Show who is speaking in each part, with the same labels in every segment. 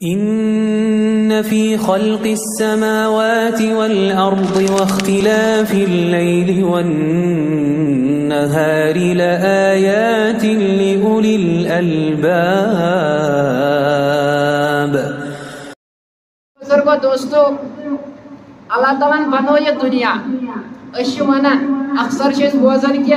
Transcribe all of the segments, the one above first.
Speaker 1: إن في خلق السماوات والأرض واختلاف الليل والنهار لآيات لأولي الألباب.
Speaker 2: بزرگو دوستو اللہ تعالیٰ بنو یہ دنیا ونان اکثر بوزان کہ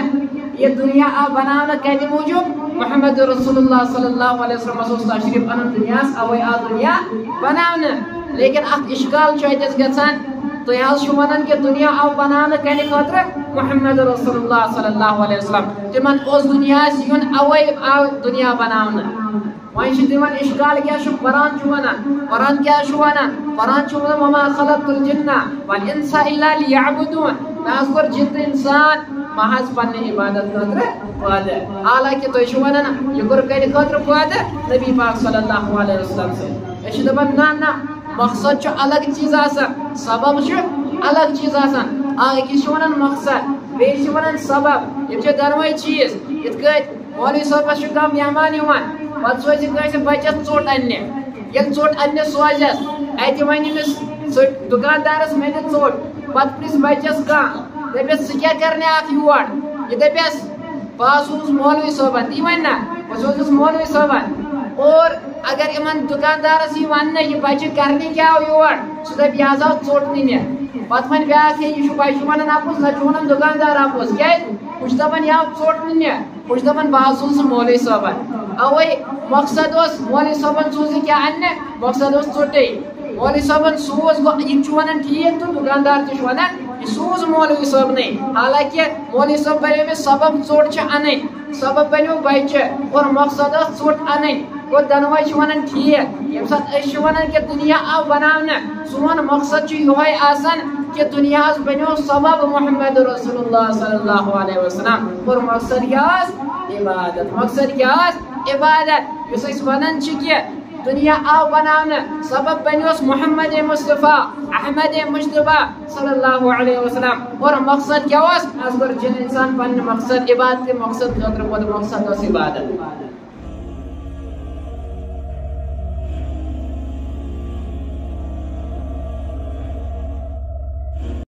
Speaker 2: یہ دنیا آو بنانا کتہ موجود محمد رسول اللہ صلی اللہ علیہ وسلم تشریف ان دنیا اوے آ دنیا بنانا لیکن اخ اشکال اتس گھان تھی ونان کہ دنیا آو بنانا کتہ خاطر محمد رسول اللہ صلی اللہ علیہ وسلم تمن اس دنیا یون اوے آو دنیا بنانا وہیں تمن اشکال کیا قرآن قرآن کیا قرآن وما خلقت الجن والانس الا لیعبدون میں کور جن انسان محض پنہ عبادت خاطر پٲدٕ حالانکہ تھی ونان یہ کور کتہ خاطر پٲدٕ نبی پاک صلی اللہ علیہ وسلم سے دپان نا مقصد الگ چیز آسان سبب الگ چیز آسان اکس ونان مقصد بیٚیہِ ونان سبب یم دۄنوے چیز یتھ کٲٹھۍ مولوی صٲبس کانٛہہ مہمان یوان پتہٕ سوزِ کٲنٛسہِ بچس ژوٚٹ اننہِ ییٚلہِ ژوٚٹ اننہِ سوزٮ۪س اتہِ ونہِ أمِس دُکاندارس مےٚ دِ ژوٚٹ پتہٕ پرژھِ بچس کانٛہہ دپٮ۪س ژٕ کیٛاہ کرناوکھ یور یہِ دپٮ۪س بہٕ سوزُس مولوی صٲبن تی ونہِ نا بہٕ سوزُس مولوی صٲبن اور اگر یمن دُکاندارس یی وننہٕ یہِ بچہِ کرنہِ کیٛاہ آو یور سُہ دپہِ یہِ حظ آو ژوٚٹ نِنہِ پتہٕ ونہِ بیٛاکھ ہے یہِ چھُ بچہِ ونان اپُز نہ چھُ ونان دُکاندار اپُز کیٛازِ ہُہ چھُ دپان یہِ آو ژوٚٹ نِنہِ ہُہ چھُ دپان بہٕ حظ سوزُس مولوی صٲبن اوے مقصد اوس مولوی صٲبن سوز یہِ کیٛاہ اننہِ مقصد اوس ژوٚٹے مولوی صٲبن سوز یہِ چھُ ونان ٹھیٖک تہٕ دُکاندار تہِ چھُ ونان یہ سوز مولوی صٲبنٕے حالانکہ مولوی صٲب بنیو أمِس سبب ژوٚٹ چھِ انٕنۍ سبب بنیو بچہِ اور مقصد ٲس ژوٚٹ انٕنۍ اور دۄنوے چھِ ونان ٹھیٖک ییٚمہِ ساتہٕ أسۍ چھِ ونان کہ دنیا آو بناونہٕ سون مقصد چھُ یِہوے آسان کہ دنیاہس بنیو سبب محمد رسول اللہ صلی اللہ علیہ وسلم اور مقصد کیا عبادت مقصد کیا عبادت یُس أسۍ ونان چھِ کہ دنیا آو بناونہٕ سبب بنیوس محمد مصطفیٰ احمد مجتبیٰ صلی اللہ علیہ وسلم اور مقصد کیا کر جن انسان پنہ مقصد عبادت مقصد خاطر مقصد عبادت